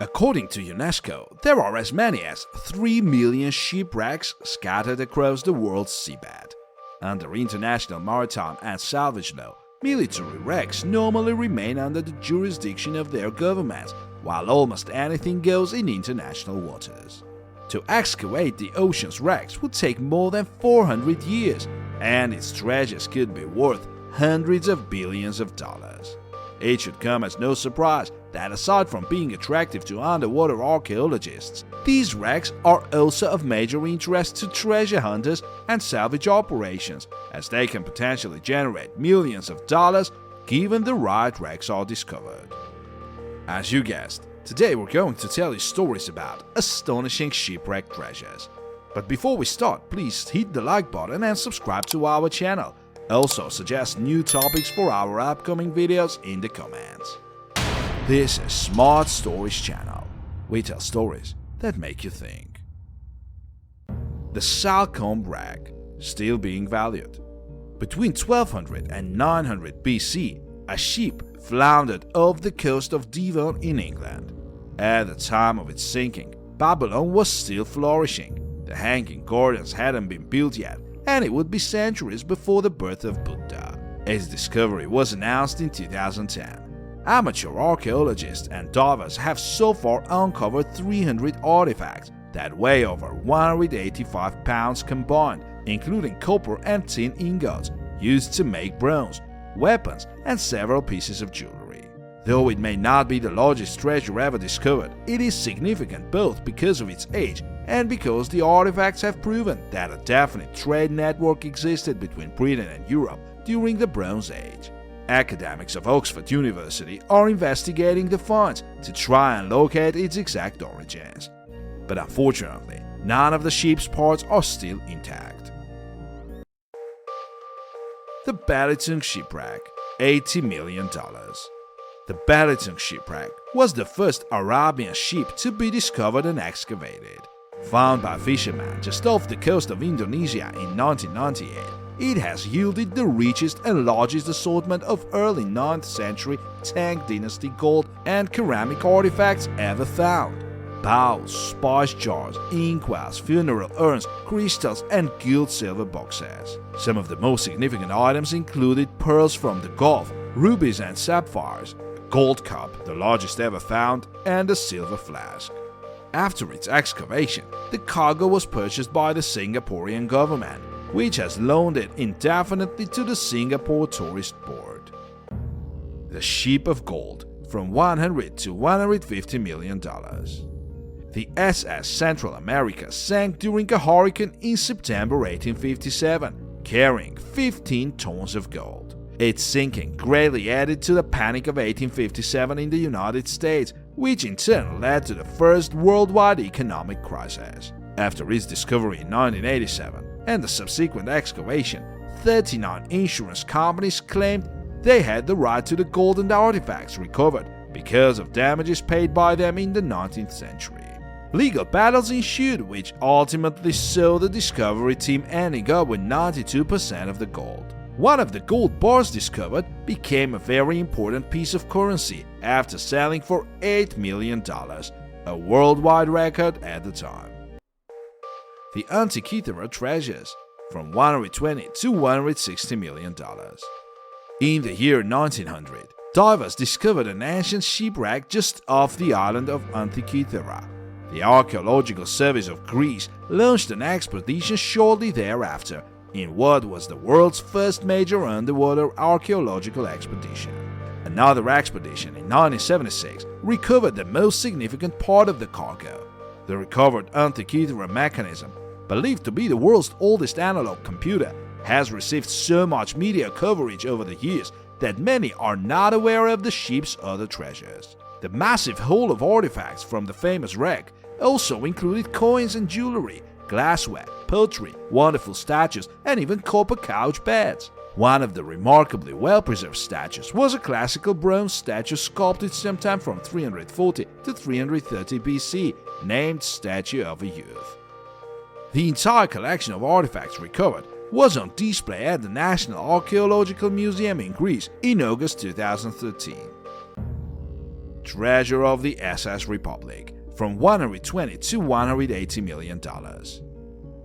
According to UNESCO, there are as many as 3 million shipwrecks scattered across the world's seabed. Under international maritime and salvage law, military wrecks normally remain under the jurisdiction of their governments, while almost anything goes in international waters. To excavate the ocean's wrecks would take more than 400 years, and its treasures could be worth hundreds of billions of dollars. It should come as no surprise that aside from being attractive to underwater archaeologists, these wrecks are also of major interest to treasure hunters and salvage operations, as they can potentially generate millions of dollars given the right wrecks are discovered. As you guessed, today we're going to tell you stories about astonishing shipwreck treasures. But before we start, please hit the like button and subscribe to our channel. Also suggest new topics for our upcoming videos in the comments. This is Smart Stories channel. We tell stories that make you think. The Salcombe Wreck, still being valued. Between 1200 and 900 BC, a ship floundered off the coast of Devon in England. At the time of its sinking, Babylon was still flourishing. The Hanging Gardens hadn't been built yet, and it would be centuries before the birth of Buddha. Its discovery was announced in 2010. Amateur archaeologists and divers have so far uncovered 300 artifacts that weigh over 185 pounds combined, including copper and tin ingots used to make bronze, weapons, and several pieces of jewelry. Though it may not be the largest treasure ever discovered, it is significant both because of its age and because the artifacts have proven that a definite trade network existed between Britain and Europe during the Bronze Age. Academics of Oxford University are investigating the finds to try and locate its exact origins. But unfortunately, none of the ship's parts are still intact. The Belitung Shipwreck, $80 million. The Belitung Shipwreck was the first Arabian ship to be discovered and excavated. Found by fishermen just off the coast of Indonesia in 1998, it has yielded the richest and largest assortment of early 9th century Tang dynasty gold and ceramic artifacts ever found. Bowls, spice jars, inkwells, funeral urns, crystals, and gilt silver boxes. Some of the most significant items included pearls from the Gulf, rubies and sapphires, a gold cup, the largest ever found, and a silver flask. After its excavation, the cargo was purchased by the Singaporean government, which has loaned it indefinitely to the Singapore Tourist Board. The Ship of Gold, from $100 to $150 million. The SS Central America sank during a hurricane in September 1857, carrying 15 tons of gold. Its sinking greatly added to the Panic of 1857 in the United States, which in turn led to the first worldwide economic crisis. After its discovery in 1987 and the subsequent excavation, 39 insurance companies claimed they had the right to the gold and artifacts recovered because of damages paid by them in the 19th century. Legal battles ensued, which ultimately saw the discovery team ending up with 92% of the gold. One of the gold bars discovered became a very important piece of currency after selling for $8 million, a worldwide record at the time. The Antikythera treasures, from $120 to $160 million. In the year 1900, divers discovered an ancient shipwreck just off the island of Antikythera. The Archaeological Service of Greece launched an expedition shortly thereafter, in what was the world's first major underwater archaeological expedition. Another expedition in 1976 recovered the most significant part of the cargo. The recovered Antikythera mechanism, believed to be the world's oldest analog computer, has received so much media coverage over the years that many are not aware of the ship's other treasures. The massive haul of artifacts from the famous wreck also included coins and jewelry, glassware, pottery, wonderful statues, and even copper couch beds. One of the remarkably well-preserved statues was a classical bronze statue sculpted sometime from 340 to 330 BC, named Statue of a Youth. The entire collection of artifacts recovered was on display at the National Archaeological Museum in Greece in August 2013. treasure of the SS Republic, from $120 to $180 million.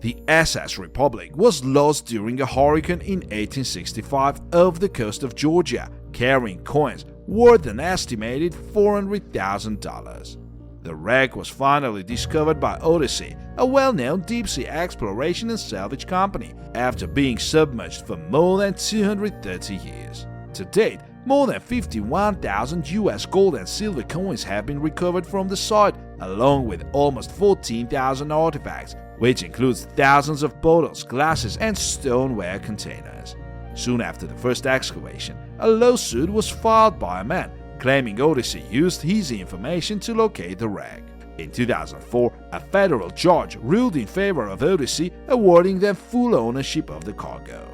The SS Republic was lost during a hurricane in 1865 off the coast of Georgia, carrying coins worth an estimated $400,000. The wreck was finally discovered by Odyssey, a well-known deep-sea exploration and salvage company, after being submerged for more than 230 years. To date, more than 51,000 US gold and silver coins have been recovered from the site, along with almost 14,000 artifacts, which includes thousands of bottles, glasses, and stoneware containers. Soon after the first excavation, a lawsuit was filed by a man claiming Odyssey used his information to locate the wreck. In 2004, a federal judge ruled in favor of Odyssey, awarding them full ownership of the cargo.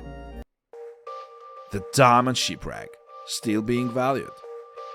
The diamond shipwreck, still being valued.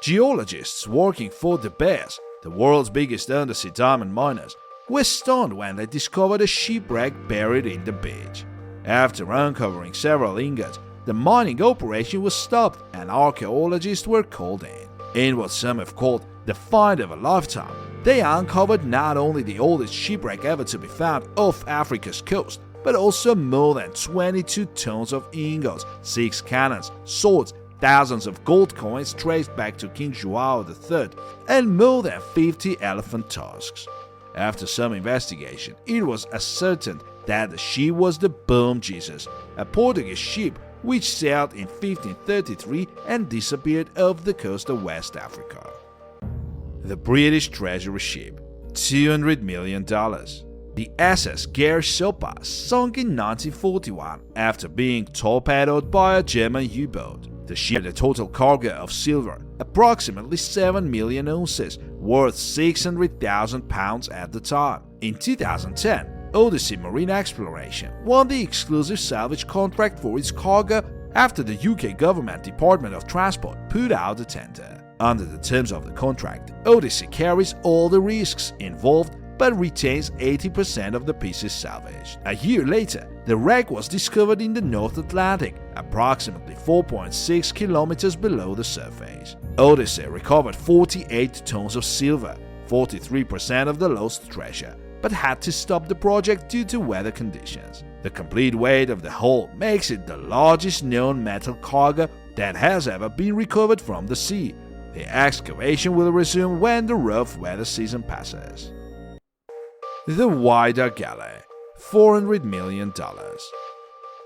Geologists working for De Beers, the world's biggest undersea diamond miners, were stunned when they discovered a shipwreck buried in the beach. After uncovering several ingots, the mining operation was stopped and archaeologists were called in. In what some have called the find of a lifetime, they uncovered not only the oldest shipwreck ever to be found off Africa's coast, but also more than 22 tons of ingots, 6 cannons, swords, thousands of gold coins traced back to King Joao III, and more than 50 elephant tusks. After some investigation, it was ascertained that the ship was the Boom Jesus, a Portuguese ship which sailed in 1533 and disappeared off the coast of West Africa. The British treasury ship, $200 million. The SS Gare Sopa sunk in 1941 after being torpedoed by a German U-boat. The ship had a total cargo of silver, approximately 7 million ounces, worth £600,000 at the time. In 2010, Odyssey Marine Exploration won the exclusive salvage contract for its cargo after the UK Government Department of Transport put out a tender. Under the terms of the contract, Odyssey carries all the risks involved but retains 80% of the pieces salvaged. A year later, the wreck was discovered in the North Atlantic, approximately 4.6 kilometers below the surface. Odyssey recovered 48 tons of silver, 43% of the lost treasure, but had to stop the project due to weather conditions. The complete weight of the hull makes it the largest known metal cargo that has ever been recovered from the sea. The excavation will resume when the rough weather season passes. The Whydah Galley, $400 million.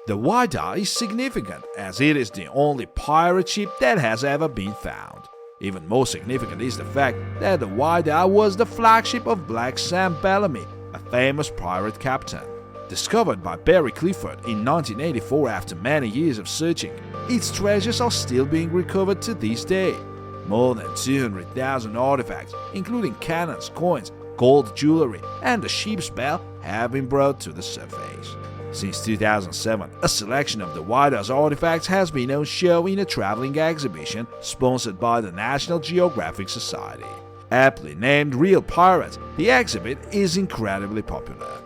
The Whydah is significant as it is the only pirate ship that has ever been found. Even more significant is the fact that the Whydah was the flagship of Black Sam Bellamy, a famous pirate captain. Discovered by Barry Clifford in 1984 after many years of searching, its treasures are still being recovered to this day. More than 200,000 artifacts, including cannons, coins, gold jewelry, and the ship's bell, have been brought to the surface. Since 2007, a selection of the Whydah's artifacts has been on show in a traveling exhibition sponsored by the National Geographic Society. Aptly named Real Pirates, the exhibit is incredibly popular.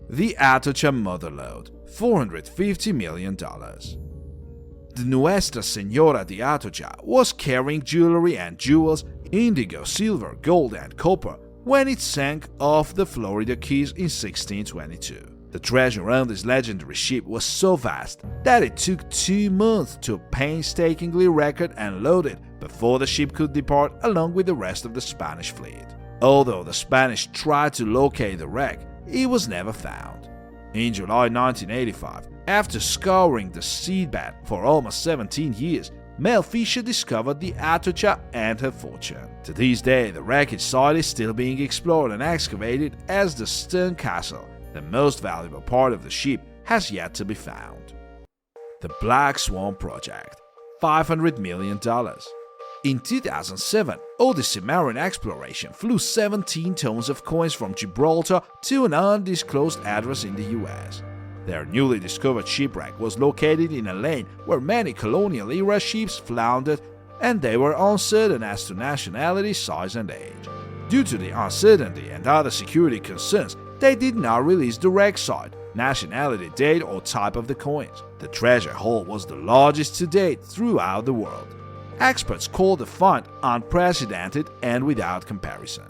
The Atocha Motherlode, $450 million. The Nuestra Señora de Atocha was carrying jewelry and jewels, indigo, silver, gold, and copper when it sank off the Florida Keys in 1622. The treasure on this legendary ship was so vast that it took 2 months to painstakingly record and load it before the ship could depart along with the rest of the Spanish fleet. Although the Spanish tried to locate the wreck, it was never found. In July 1985, after scouring the seabed for almost 17 years, Mel Fisher discovered the Atocha and her fortune. To this day, the wreckage site is still being explored and excavated as the stern castle, the most valuable part of the ship, has yet to be found. The Black Swan Project, $500 million. In 2007, Odyssey Marine Exploration flew 17 tons of coins from Gibraltar to an undisclosed address in the US. Their newly discovered shipwreck was located in a lane where many colonial-era ships floundered, and they were uncertain as to nationality, size, and age. Due to the uncertainty and other security concerns, they did not release the wreck site, nationality, date, or type of the coins. The treasure haul was the largest to date throughout the world. Experts called the find unprecedented and without comparison.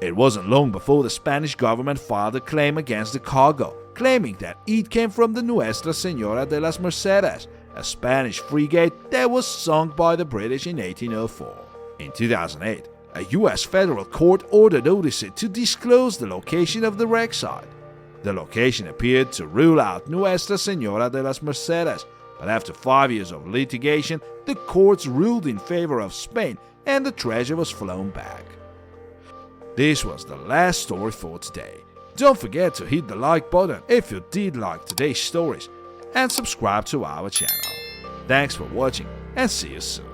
It wasn't long before the Spanish government filed a claim against the cargo, claiming that it came from the Nuestra Señora de las Mercedes, a Spanish frigate that was sunk by the British in 1804. In 2008, a U.S. federal court ordered Odyssey to disclose the location of the wreck site. The location appeared to rule out Nuestra Señora de las Mercedes, but after 5 years of litigation, the courts ruled in favor of Spain and the treasure was flown back. This was the last story for today. Don't forget to hit the like button if you did like today's stories and subscribe to our channel. Thanks for watching and see you soon.